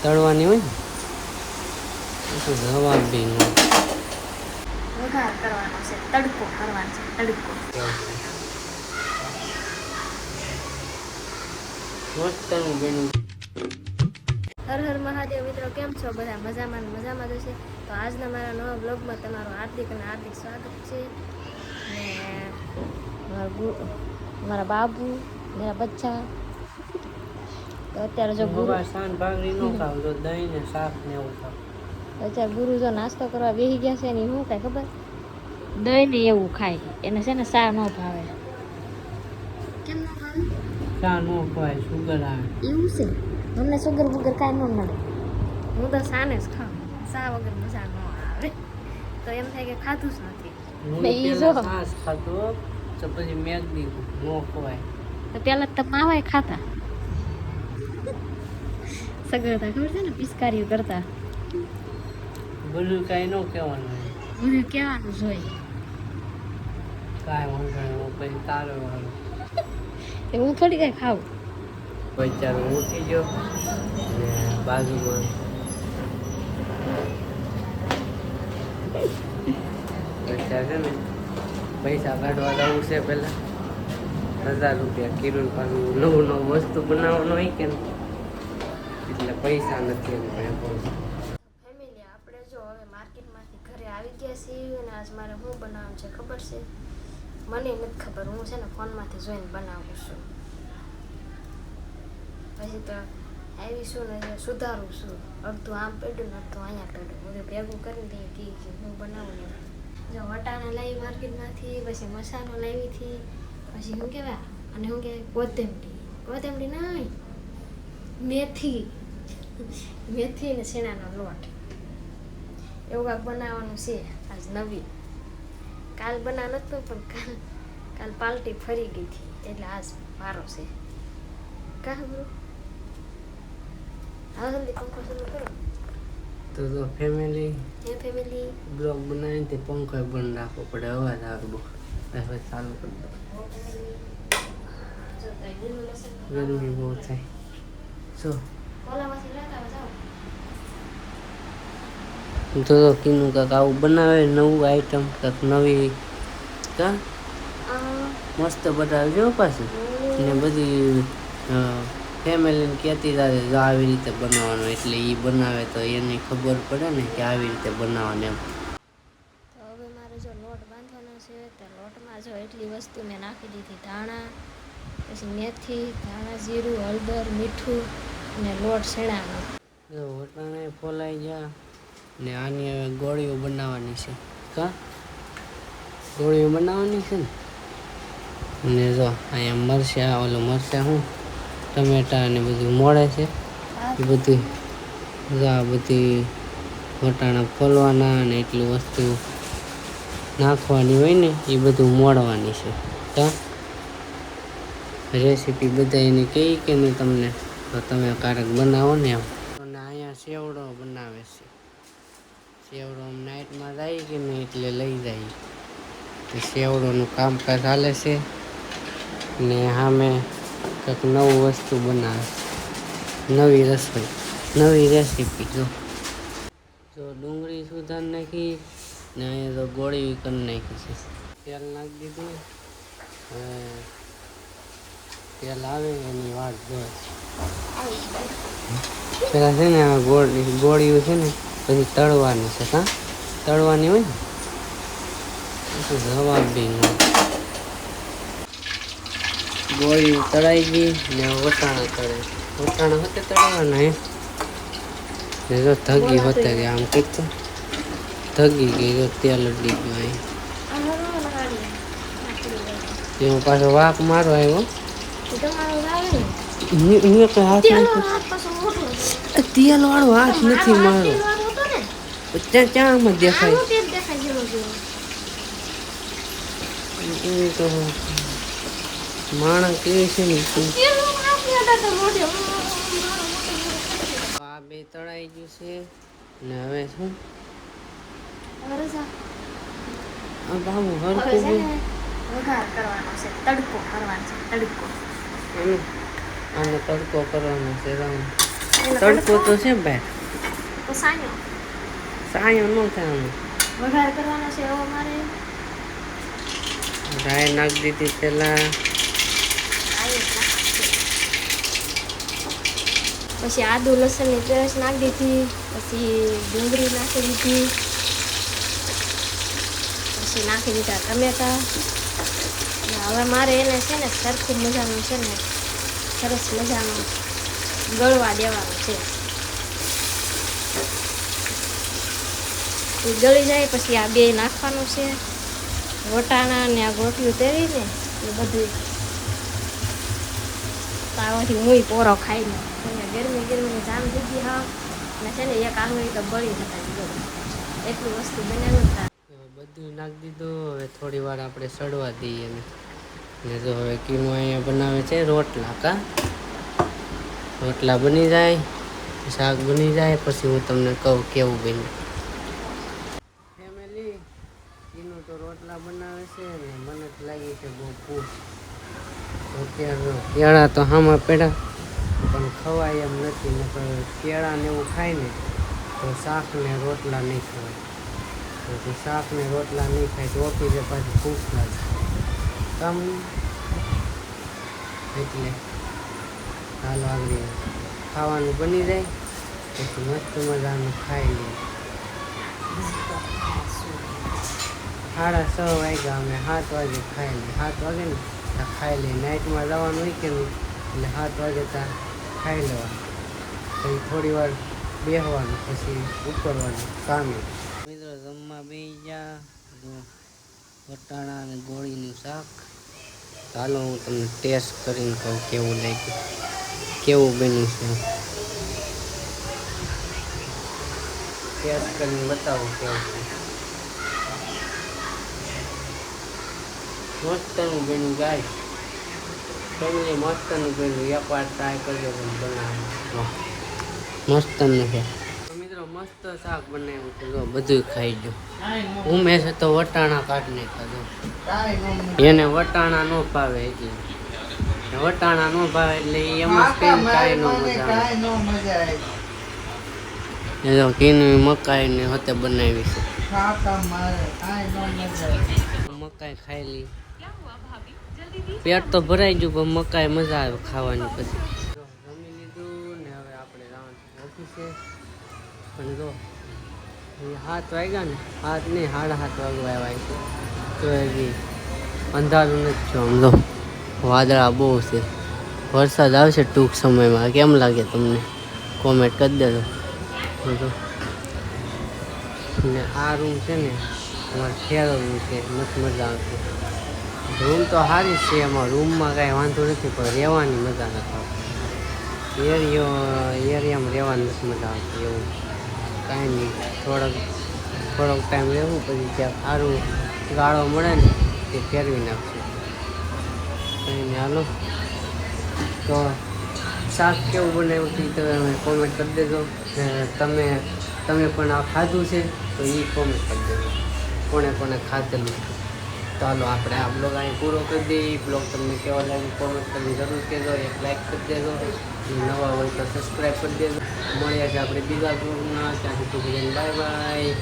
તળવાની હોય ને તો જવાબ બી ન વઘાર કરવાનો છે, તડકો કરવાનો છે, તડકો. મસ્તનું બન્યું. હર હર મહાદેવ મિત્રો, કેમ છો બધા? મજામાં મજામાં જશે. તો આજના મારા નવા બ્લોગમાં તમારું હાર્દિક અને હાર્દિક સ્વાગત છે. ને મારા બાબુ, મારા બચ્ચા. તો અત્યારે જો ગુરુ શાન ભાગરી ન ખાવ તો દહીં ને શાક ને એવું ખાવ. અત્યારે ગુરુ જો નાસ્તો કરવા બેસી ગયા છે ને, શું કાંઈ ખબર? દહીં ને એવું ખાય, એને છે ને શા ન ભાવે. કેમ ન ભાવે? શા ન ખવાય, સુગર આવે. એવું છે? અમને સુગર વગર કાંઈ ન મળે. હું તો શાને જ ખાઉં, શા વગર મજા ન આવે. તો એમ થાય કે ખાધું જ નથી. છાશ ખાતો તો પછી મેગી ન ખવાય. તો પેલા તો માવાય ખાતા સગળતા, ખબર છે ને, પિચકારીઓ કરતા. બધું કાંઈ ન કહેવાનું હોય. બધું કહેવાનું જ હોય. કાંઈ વાંધો નહીં, પછી તારો વાળો. હું થોડી કાંઈ ખાઉં. બચારો ઉઠી ગયો ને બાજુમાં પૈસા છે ને, પૈસા કાઢવા જવું છે. પેલા 1000 રૂપિયા કિરણ પાછું નવું નવું વસ્તુ બનાવવાનું હોય કે ને, એટલે પૈસા નથી એમ કઈ. ફેમિલી, આપણે જો હવે માર્કેટમાંથી ઘરે આવી ગયા છીએ અને આજ મારે શું બનાવવાનું છે ખબર છે? મને નથી ખબર. હું છે ને ફોનમાંથી જોઈને બનાવું છું. પછી તો આવીશું ને સુધારું છું. અડધું આમ પડ્યું ને અડધું અહીંયા પડ્યું. બધું ભેગું કરીને કહી કે હું બનાવું ને. જો વટાણા લાવી માર્કેટમાંથી, પછી મસાલો લાવી હતી, પછી શું કહેવાય, અને શું કહેવાય, કોથમરી નહીં, મેથી ને શેણાનો લોટ. એવું કાંઈક બનાવવાનું છે આજ નવી. કાલ બનાવ નતું, પણ કાલ પાલટી ફરી ગઈ હતી, એટલે આજ મારો છે. કાં બરો હા, જલ્દી પંખો શરૂ કરો. તો ફેમિલી ફેમિલી બ્લોગ બનાવીને તે પંખો બંધ રાખવો પડે, અવાજ આવે બહુ. હવે ચાલુ કરી દો. ગરમી બહુ થાય. શું તો કીનું કાંક આવું બનાવે, નવું આઈટમ કાંક નવી. કા મસ્ત બનાવજો પાછું. ને બધી ફેમિલીને કહેતી તારે જો આવી રીતે બનાવવાનું, એટલે એ બનાવે તો એને ખબર પડે ને કે આવી રીતે બનાવવાનું એમ. તો હવે મારે જો લોટ બાંધવાનો છે, તો લોટમાં જો એટલી વસ્તુ મેં નાખી દીધી: ધાણા, પછી મેથી, ધાણા, જીરું, હળદર, મીઠું અને લોટ શેણાનો. જો વટાણા ફોલાઈ ગયા ને આની હવે ગોળીઓ બનાવવાની છે. કા ગોળીઓ બનાવવાની છે ને જો અહીંયા મરચાં, ઓલું મરચાં શું ટમેટા ને બધું મોળે છે. એ બધી આ બધી વટાણા ફોલવાના અને એટલી વસ્તુ નાખવાની હોય ને, એ બધું મોડવાની છે. કા રેસીપી બધા એને કહી કે નહીં તમને, તો તમે ક્યારેક બનાવો ને એમ. અને અહીંયા સેવડો બનાવે છે. સેવડો નાઇટમાં જાય કે નહીં એટલે લઈ જાય. તો સેવડોનું કામકાજ ચાલે છે ને સામે કંઈક નવું વસ્તુ બનાવે, નવી રસોઈ, નવી રેસીપી. જો ડુંગળી સુધાર નાખી ને અહીંયા તો ગોળી કરી નાખી છે. તેલ નાખી દીધું. હવે તેલ આવે એની વાત જોઈ. પેલા છે ને ગોળીઓ છે ને પછી તળવાની છે. કાં તળવાની હોય ને તો જવાબ બી ન. ગોળી તળાઈ ગઈ ને વટાણા તળે. વટાણા હોતે તળવાના હે ને જો ધગી હોતે ગયા. આમ કીધું ધગી ગઈ, જો તેલ ઉડી ગયું. એમાં પાછો વાક મારો આવ્યો. તેલ વાળો હાથ નથી મારો. ત્યાં આમાં દેખાય. માણસ કેવી છે ને. આ બે તળાઈ ગયું છે ને હવે શું બાબુ હરકું વઘાર કરવાનો છે, તડકો કરવાનો છે, તડકો. આને તડકો કરવાનો છે. તડકો તો છે ભાઈ, તો સાંયો સાયો ન થાય. વઘાર કરવાનો છે એવો મારે. રાય નાખી દીધી પેલા, પછી આદુ લસણની પેસ્ટ નાખી દીધી, પછી ડુંગળી નાખી દીધી, પછી નાખી દીધા ટમેટા. હવે મારે એને છે ને સરખું મજાનું છે ને સરસ મજાનું ગળવા દેવાનું છે. એ ગળી જાય પછી આ બે નાખવાનું છે, વટાણા ને આ ગોઠિયું તેરીને એ બધું તાવાથી મુઈ પોરો ખાઈને ગરમી ગરમી જામ દીધી. હા ને છે ને એક આંગળી તો બળી હતા, એટલું વસ્તુ બનાવ્યું હતા. બધું નાખી દીધું. હવે થોડી વાર આપણે સડવા દઈએ ને જો હવે કીમો અહીંયા બનાવે છે રોટલા. રોટલા બની જાય, શાક બની જાય, પછી હું તમને કહું કેવું બન્યું. ફેમિલી કીનું તો રોટલા બનાવે છે ને મને તો લાગી છે બહુ ભૂખ. અત્યારે કેળા તો હામાં પેડા પણ ખવાય એમ નથી, નકર કેળા ને એવું ખાય ને તો શાક ને રોટલા નહીં ખવાય. તો શાક ને રોટલા નહીં ખાય તો ઓફિસે પાછી ભૂખ લાગે કામ, એટલે હાલો આગળ ખાવાનું બની જાય પછી મસ્ત મજાનું ખાઈ લઈએ. 6:30 વાગ્યા, અમે 7 વાગે ખાઈ લઈએ. 7 વાગે ને ત્યાં ખાઈ લઈએ. નાઇટમાં જવાનું હોય કે નહીં એટલે 7 વાગે ત્યાં ખાઈ લેવાનું, પછી થોડી વાર બેસવાનું, પછી ઉપરવાનું કામે. મિત્રો જમવા બેસી ગયા, વટાણા અને ગોળીનું શાક. ચાલો હું તમને ટેસ્ટ કરીને કહું કેવું લાગ્યું, કેવું બન્યું છે. ટેસ્ટ કરીને બતાવું કેવું છે. મસ્તનું બન્યું ગાય, ફેમિલી મસ્તનું બન્યું. એકવાર ટ્રાય કરજો તમે બનાવવાનું, મસ્તનું છે. મિત્રો મસ્ત શાક બનાવ્યું છે, જો બધું ખાઈ ગયો. ઉમેશ તો વટાણા કાઢને ખાધો, એને વટાણા ન ભાવે એટલે વટાણા ન ભાવે એટલે એમ જ કાંઈ ન મજા આવે. કીનું મકાઈ ને હતે બનાવી છે, મકાઈ ખાઈ લી. પેટ તો ભરાઈ ગયું પણ મકાઈ મજા આવે ખાવાની. પછી જમી લીધું ને હવે આપણે જવાનું ઓફિસે. પણ જો 7 વાગ્યા ને, 7 નહીં 7:30 વાગવા આવ્યા છે તો હજી અંધારું નથી થયું. આમ જો વાદળા બહુ છે, વરસાદ આવશે ટૂંક સમયમાં. કેમ લાગે તમને કોમેન્ટ કરી દેજો. ને આ રૂમ છે ને અમારે ખેરો રૂમ છે, મસ્ત મજા આવશે. રૂમ તો સારી જ છે, એમાં રૂમમાં કાંઈ વાંધો નથી, પણ રહેવાની મજા નથી આવતી. એરિયામાં રહેવાની નથી મજા આવતી. એવું કાંઈ નહીં, થોડોક ટાઈમ રહેવું, પછી જ્યાં સારું ગાળો મળે ને તે ફેરવી નાખશું. કંઈ નહીં, હાલો તો શાક કેવું બનાવ્યું હતું તમે કોમેન્ટ કરી દેજો. તમે પણ આ ખાધું છે તો એ કોમેન્ટ કરી દેજો, કોણે ખાધેલું. તો હાલો આપણે આ બ્લોગ અહીં પૂરો કરી દઈએ. બ્લોગ તમને કેવા લાગે કોમેન્ટ કરીને જરૂર કહેજો, એક લાઈક કરી દેજો, નવા હોય તો સબસ્ક્રાઈબ કરી દેજો. મળ્યા છે આપણે બીજા બ્લોગમાં. ત્યાંથી બાય બાય.